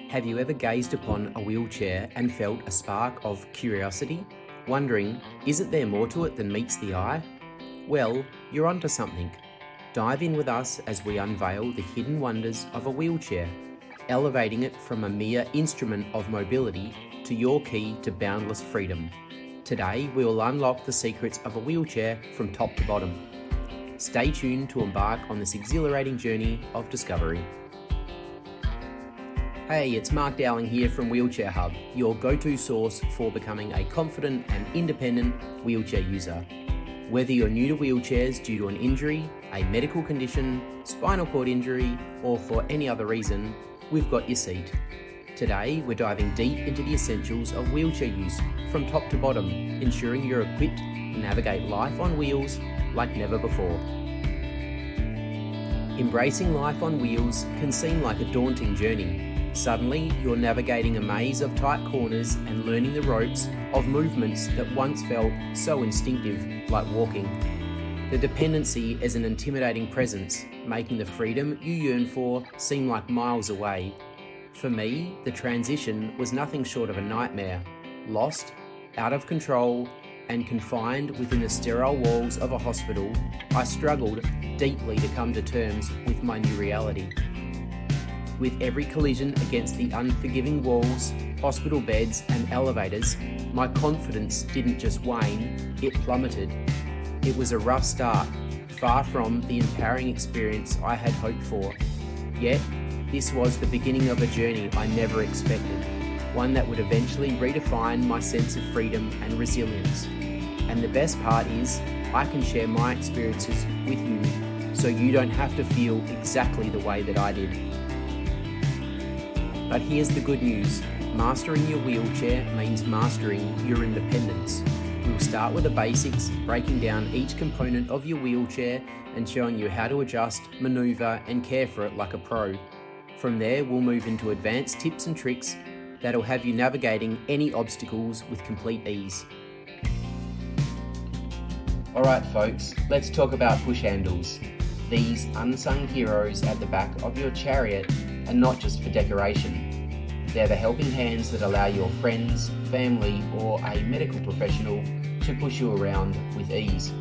Have you ever gazed upon a wheelchair and felt a spark of curiosity, wondering, isn't there more to it than meets the eye? Well, you're onto something. Dive in with us as we unveil the hidden wonders of a wheelchair, elevating it from a mere instrument of mobility to your key to boundless freedom. Today, we will unlock the secrets of a wheelchair from top to bottom. Stay tuned to embark on this exhilarating journey of discovery. Hey, it's Mark Dowling here from Wheelchair Hub, your go-to source for becoming a confident and independent wheelchair user. Whether you're new to wheelchairs due to an injury, a medical condition, spinal cord injury, or for any other reason, we've got your seat. Today, we're diving deep into the essentials of wheelchair use from top to bottom, ensuring you're equipped to navigate life on wheels like never before. Embracing life on wheels can seem like a daunting journey. Suddenly, you're navigating a maze of tight corners and learning the ropes of movements that once felt so instinctive, like walking. The dependency is an intimidating presence, making the freedom you yearn for seem like miles away. For me, the transition was nothing short of a nightmare. Lost, out of control, and confined within the sterile walls of a hospital, I struggled deeply to come to terms with my new reality. With every collision against the unforgiving walls, hospital beds and elevators, my confidence didn't just wane, it plummeted. It was a rough start, far from the empowering experience I had hoped for. Yet, this was the beginning of a journey I never expected, one that would eventually redefine my sense of freedom and resilience. And the best part is, I can share my experiences with you, so you don't have to feel exactly the way that I did. But here's the good news. Mastering your wheelchair means mastering your independence. We'll start with the basics, breaking down each component of your wheelchair and showing you how to adjust, maneuver, and care for it like a pro. From there, we'll move into advanced tips and tricks that'll have you navigating any obstacles with complete ease. Alright folks, let's talk about push handles. These unsung heroes at the back of your chariot are not just for decoration. They're the helping hands that allow your friends, family, or a medical professional to push you around with ease.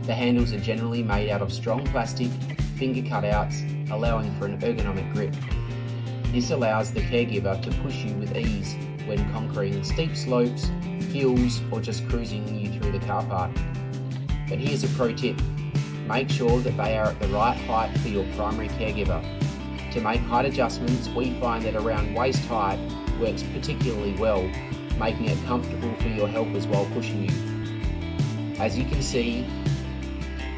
The handles are generally made out of strong plastic, finger cutouts, allowing for an ergonomic grip. This allows the caregiver to push you with ease when conquering steep slopes, hills, or just cruising you through the car park. But here's a pro tip. Make sure that they are at the right height for your primary caregiver. To make height adjustments, we find that around waist height works particularly well, making it comfortable for your helpers while pushing you. As you can see,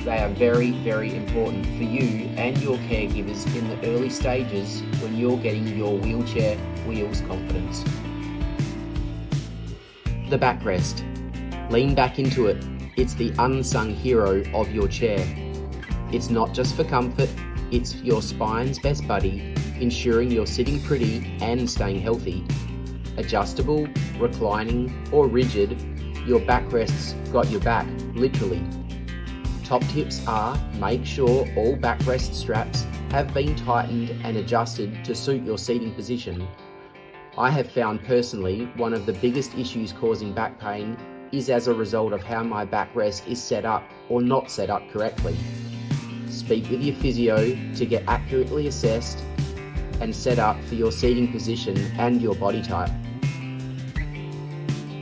they are very, very important for you and your caregivers in the early stages when you're getting your wheelchair wheels confidence. The backrest. Lean back into it. It's the unsung hero of your chair. It's not just for comfort, it's your spine's best buddy, ensuring you're sitting pretty and staying healthy. Adjustable, reclining, or rigid, your backrests got your back, literally. Top tips are, make sure all backrest straps have been tightened and adjusted to suit your seating position. I have found personally one of the biggest issues causing back pain is as a result of how my backrest is set up or not set up correctly. Speak with your physio to get accurately assessed and set up for your seating position and your body type.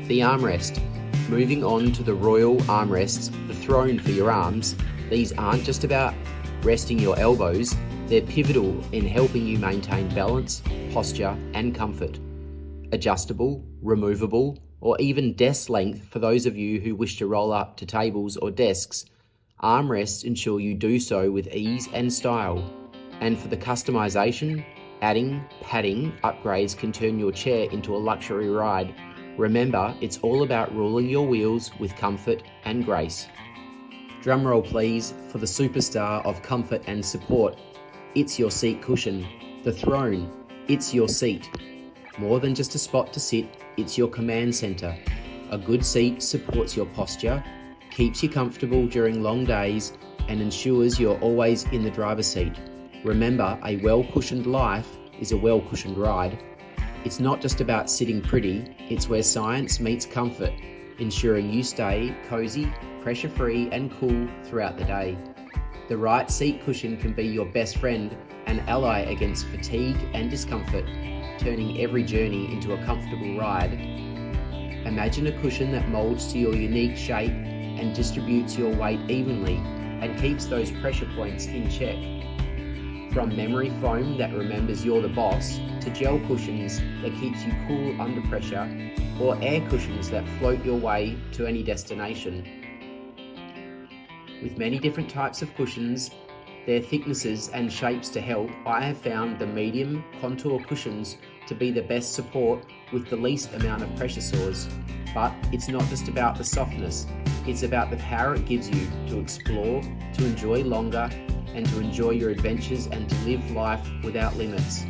The armrest. Moving on to the royal armrests, the throne for your arms. These aren't just about resting your elbows, they're pivotal in helping you maintain balance, posture, and comfort. Adjustable, removable, or even desk length for those of you who wish to roll up to tables or desks. Armrests ensure you do so with ease and style. And for the customization, adding padding upgrades can turn your chair into a luxury ride. Remember, it's all about ruling your wheels with comfort and grace. Drumroll please for the superstar of comfort and support. It's your seat cushion. The throne. It's your seat. More than just a spot to sit, it's your command center. A good seat supports your posture, keeps you comfortable during long days, and ensures you're always in the driver's seat. Remember, a well-cushioned life is a well-cushioned ride. It's not just about sitting pretty, it's where science meets comfort, ensuring you stay cozy, pressure-free and cool throughout the day. The right seat cushion can be your best friend and ally against fatigue and discomfort, turning every journey into a comfortable ride. Imagine a cushion that molds to your unique shape and distributes your weight evenly and keeps those pressure points in check. From memory foam that remembers you're the boss, to gel cushions that keeps you cool under pressure, or air cushions that float your way to any destination. With many different types of cushions, their thicknesses and shapes to help, I have found the medium contour cushions to be the best support with the least amount of pressure sores. But it's not just about the softness, it's about the power it gives you to explore, to enjoy longer, and to enjoy your adventures and to live life without limits.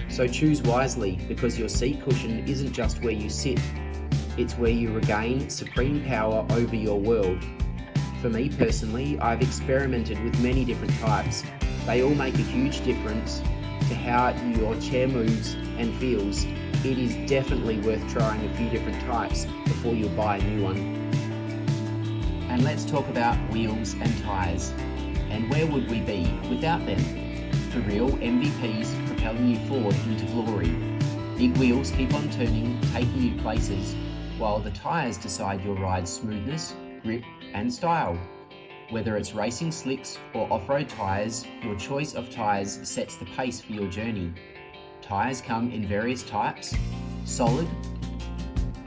So choose wisely, because your seat cushion isn't just where you sit, it's where you regain supreme power over your world. For me personally, I've experimented with many different types. They all make a huge difference to how your chair moves and feels. It is definitely worth trying a few different types before you buy a new one. And let's talk about wheels and tyres. And where would we be without them? The real MVPs propelling you forward into glory. Big wheels keep on turning, taking you places, while the tyres decide your ride's smoothness, grip and style. Whether it's racing slicks or off-road tyres, your choice of tyres sets the pace for your journey. Tyres come in various types: solid,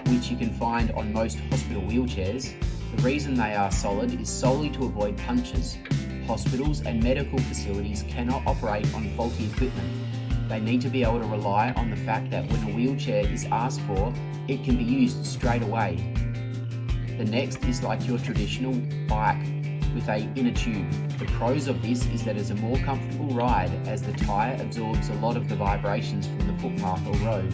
which you can find on most hospital wheelchairs. The reason they are solid is solely to avoid punctures. Hospitals and medical facilities cannot operate on faulty equipment. They need to be able to rely on the fact that when a wheelchair is asked for, it can be used straight away. The next is like your traditional bike with a inner tube. The pros of this is that it's a more comfortable ride, as the tyre absorbs a lot of the vibrations from the footpath or road.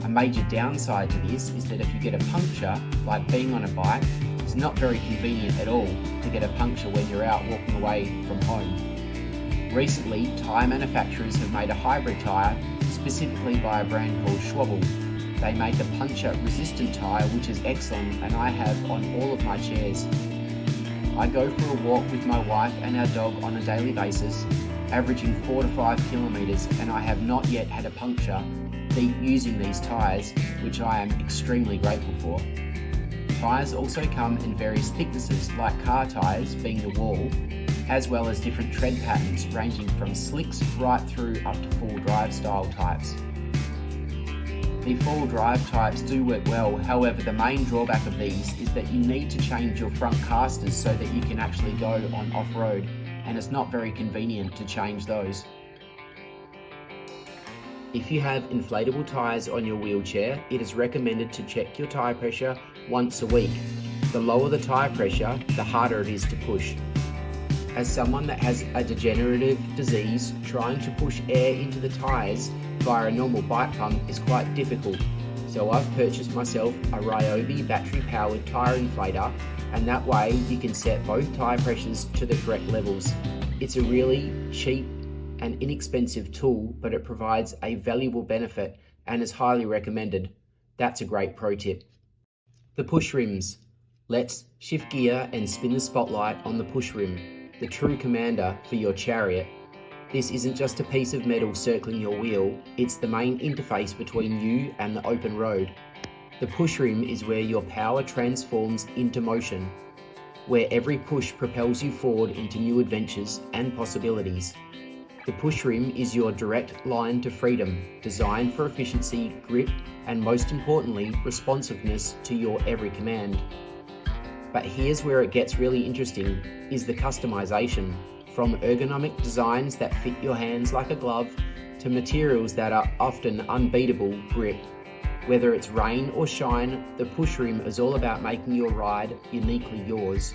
A major downside to this is that if you get a puncture, like being on a bike, it's not very convenient at all to get a puncture when you're out walking away from home. Recently, tyre manufacturers have made a hybrid tyre, specifically by a brand called Schwabble. They make a puncture-resistant tyre, which is excellent, and I have on all of my chairs. I go for a walk with my wife and our dog on a daily basis, averaging 4 to 5 kilometres, and I have not yet had a puncture using these tyres, which I am extremely grateful for. Tyres also come in various thicknesses, like car tyres being the wall, as well as different tread patterns ranging from slicks right through up to full drive style types. The four-wheel drive types do work well, however the main drawback of these is that you need to change your front casters so that you can actually go on off-road, and it's not very convenient to change those. If you have inflatable tyres on your wheelchair, it is recommended to check your tyre pressure once a week. The lower the tyre pressure, the harder it is to push. As someone that has a degenerative disease, trying to push air into the tyres via a normal bike pump is quite difficult. So I've purchased myself a Ryobi battery-powered tyre inflator, and that way you can set both tyre pressures to the correct levels. It's a really cheap and inexpensive tool, but it provides a valuable benefit and is highly recommended. That's a great pro tip. The push rims. Let's shift gear and spin the spotlight on the push rim, the true commander for your chariot. This isn't just a piece of metal circling your wheel, it's the main interface between you and the open road. The push rim is where your power transforms into motion, where every push propels you forward into new adventures and possibilities. The push rim is your direct line to freedom, designed for efficiency, grip, and most importantly, responsiveness to your every command. But here's where it gets really interesting, is the customization. From ergonomic designs that fit your hands like a glove, to materials that are often unbeatable grip. Whether it's rain or shine, the push rim is all about making your ride uniquely yours.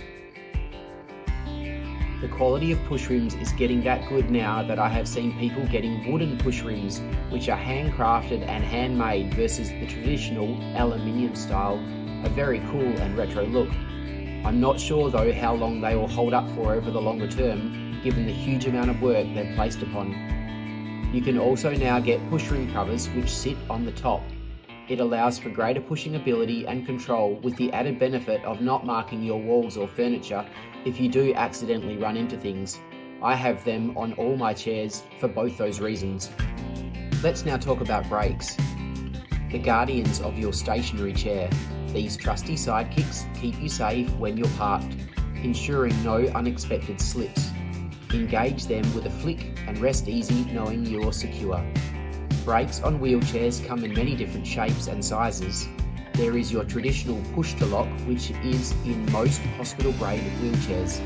The quality of push rims is getting that good now that I have seen people getting wooden push rims, which are handcrafted and handmade versus the traditional aluminium style, a very cool and retro look. I'm not sure though how long they will hold up for over the longer term, given the huge amount of work they're placed upon. You can also now get push rim covers which sit on the top. It allows for greater pushing ability and control, with the added benefit of not marking your walls or furniture if you do accidentally run into things. I have them on all my chairs for both those reasons. Let's now talk about brakes. The guardians of your stationary chair. These trusty sidekicks keep you safe when you're parked, ensuring no unexpected slips. Engage them with a flick and rest easy knowing you're secure. Brakes on wheelchairs come in many different shapes and sizes. There is your traditional push-to-lock, which is in most hospital-grade wheelchairs.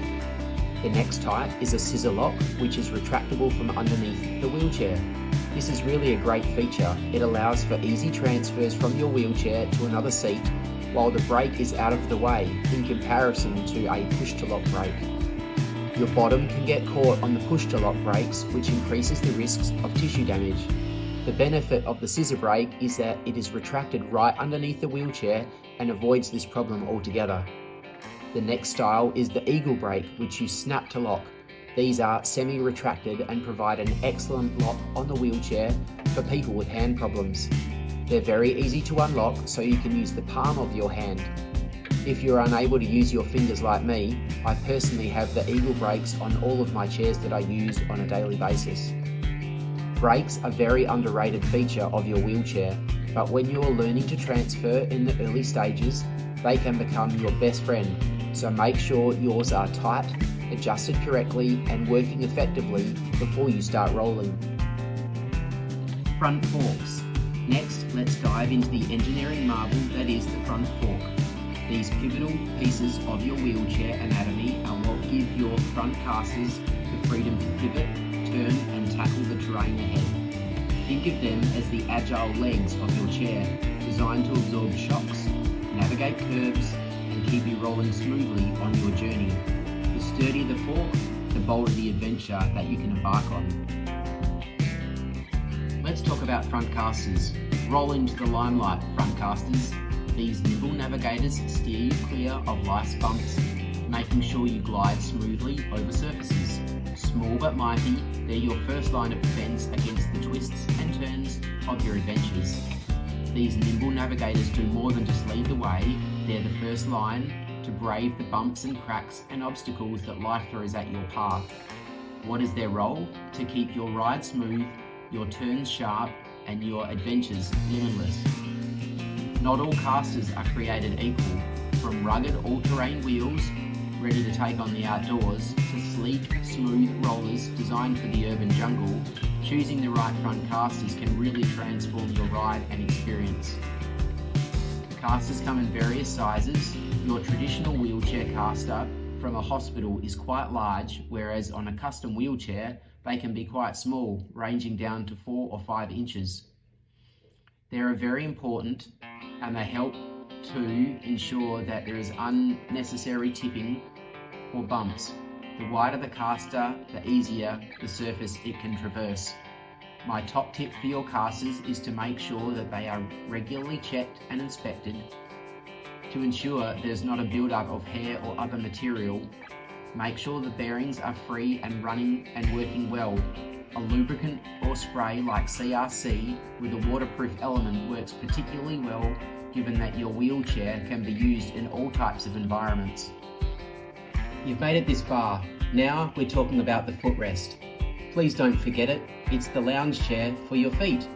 The next type is a scissor lock, which is retractable from underneath the wheelchair. This is really a great feature. It allows for easy transfers from your wheelchair to another seat while the brake is out of the way in comparison to a push-to-lock brake. Your bottom can get caught on the push-to-lock brakes, which increases the risks of tissue damage. The benefit of the scissor brake is that it is retracted right underneath the wheelchair and avoids this problem altogether. The next style is the eagle brake, which you snap to lock. These are semi-retracted and provide an excellent lock on the wheelchair for people with hand problems. They're very easy to unlock, so you can use the palm of your hand. If you're unable to use your fingers like me, I personally have the eagle brakes on all of my chairs that I use on a daily basis. Brakes are a very underrated feature of your wheelchair, but when you're learning to transfer in the early stages, they can become your best friend. So make sure yours are tight, adjusted correctly, and working effectively before you start rolling. Front forks. Next, let's dive into the engineering marvel that is the front fork. These pivotal pieces of your wheelchair anatomy are what give your front casters the freedom to pivot, turn and tackle the terrain ahead. Think of them as the agile legs of your chair, designed to absorb shocks, navigate curves, and keep you rolling smoothly on your journey. The sturdier the fork, the bolder the adventure that you can embark on. Let's talk about front casters. Roll into the limelight, front casters. These nimble navigators steer you clear of life's bumps, making sure you glide smoothly over surfaces. Small but mighty, they're your first line of defense against the twists and turns of your adventures. These nimble navigators do more than just lead the way, they're the first line to brave the bumps and cracks and obstacles that life throws at your path. What is their role? To keep your ride smooth, your turns sharp, and your adventures limitless. Not all casters are created equal, from rugged all-terrain wheels ready to take on the outdoors to sleek, smooth rollers designed for the urban jungle. Choosing the right front casters can really transform your ride and experience. Casters come in various sizes. Your traditional wheelchair caster from a hospital is quite large, whereas on a custom wheelchair, they can be quite small, ranging down to 4 or 5 inches. They are very important and they help to ensure that there is unnecessary tipping or bumps. The wider the caster, the easier the surface it can traverse. My top tip for your casters is to make sure that they are regularly checked and inspected to ensure there's not a build-up of hair or other material. Make sure the bearings are free and running and working well. A lubricant or spray like CRC with a waterproof element works particularly well, given that your wheelchair can be used in all types of environments. You've made it this far. Now we're talking about the footrest. Please don't forget it, it's the lounge chair for your feet.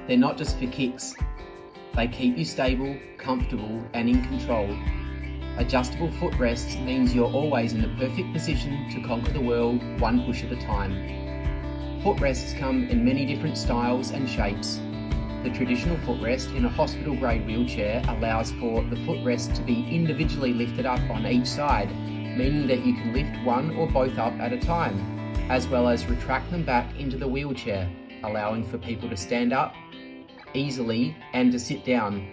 They're not just for kicks. They keep you stable, comfortable and in control. Adjustable footrests means you're always in the perfect position to conquer the world one push at a time. Footrests come in many different styles and shapes. The traditional footrest in a hospital-grade wheelchair allows for the footrest to be individually lifted up on each side, meaning that you can lift one or both up at a time, as well as retract them back into the wheelchair, allowing for people to stand up easily and to sit down,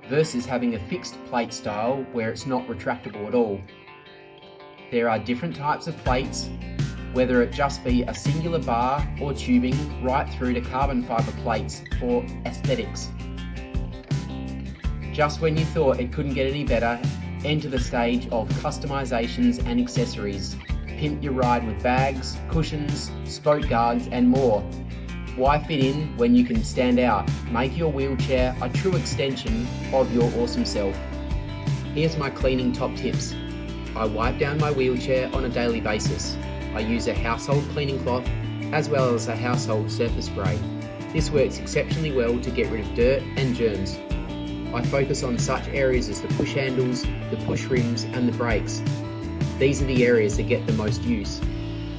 versus having a fixed plate style where it's not retractable at all. There are different types of plates, whether it just be a singular bar or tubing, right through to carbon fibre plates for aesthetics. Just when you thought it couldn't get any better, enter the stage of customizations and accessories. Pimp your ride with bags, cushions, spoke guards and more. Why fit in when you can stand out? Make your wheelchair a true extension of your awesome self. Here's my cleaning top tips. I wipe down my wheelchair on a daily basis. I use a household cleaning cloth as well as a household surface spray. This works exceptionally well to get rid of dirt and germs. I focus on such areas as the push handles, the push rims and the brakes. These are the areas that get the most use.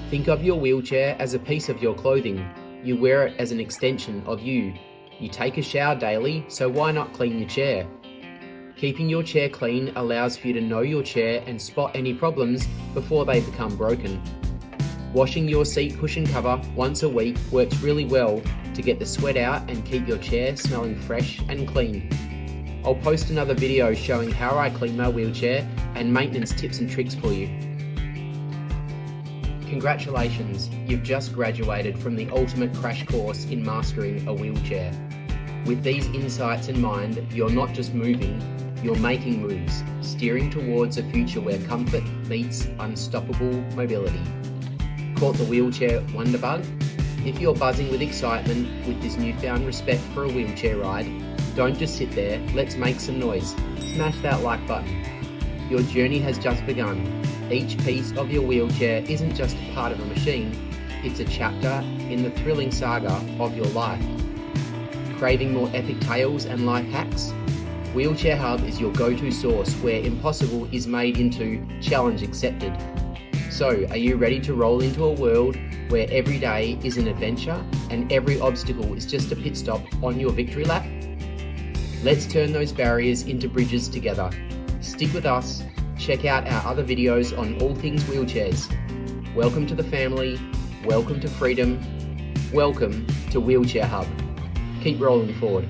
Think of your wheelchair as a piece of your clothing. You wear it as an extension of you. You take a shower daily, so why not clean your chair? Keeping your chair clean allows for you to know your chair and spot any problems before they become broken. Washing your seat cushion cover once a week works really well to get the sweat out and keep your chair smelling fresh and clean. I'll post another video showing how I clean my wheelchair and maintenance tips and tricks for you. Congratulations, you've just graduated from the ultimate crash course in mastering a wheelchair. With these insights in mind, you're not just moving, you're making moves, steering towards a future where comfort meets unstoppable mobility. Caught the wheelchair wonderbug? If you're buzzing with excitement with this newfound respect for a wheelchair ride, don't just sit there, let's make some noise. Smash that like button. Your journey has just begun. Each piece of your wheelchair isn't just a part of a machine, it's a chapter in the thrilling saga of your life. Craving more epic tales and life hacks? Wheelchair Hub is your go-to source where impossible is made into challenge accepted. So, are you ready to roll into a world where every day is an adventure and every obstacle is just a pit stop on your victory lap? Let's turn those barriers into bridges together. Stick with us, check out our other videos on all things wheelchairs. Welcome to the family, welcome to freedom, welcome to Wheelchair Hub. Keep rolling forward.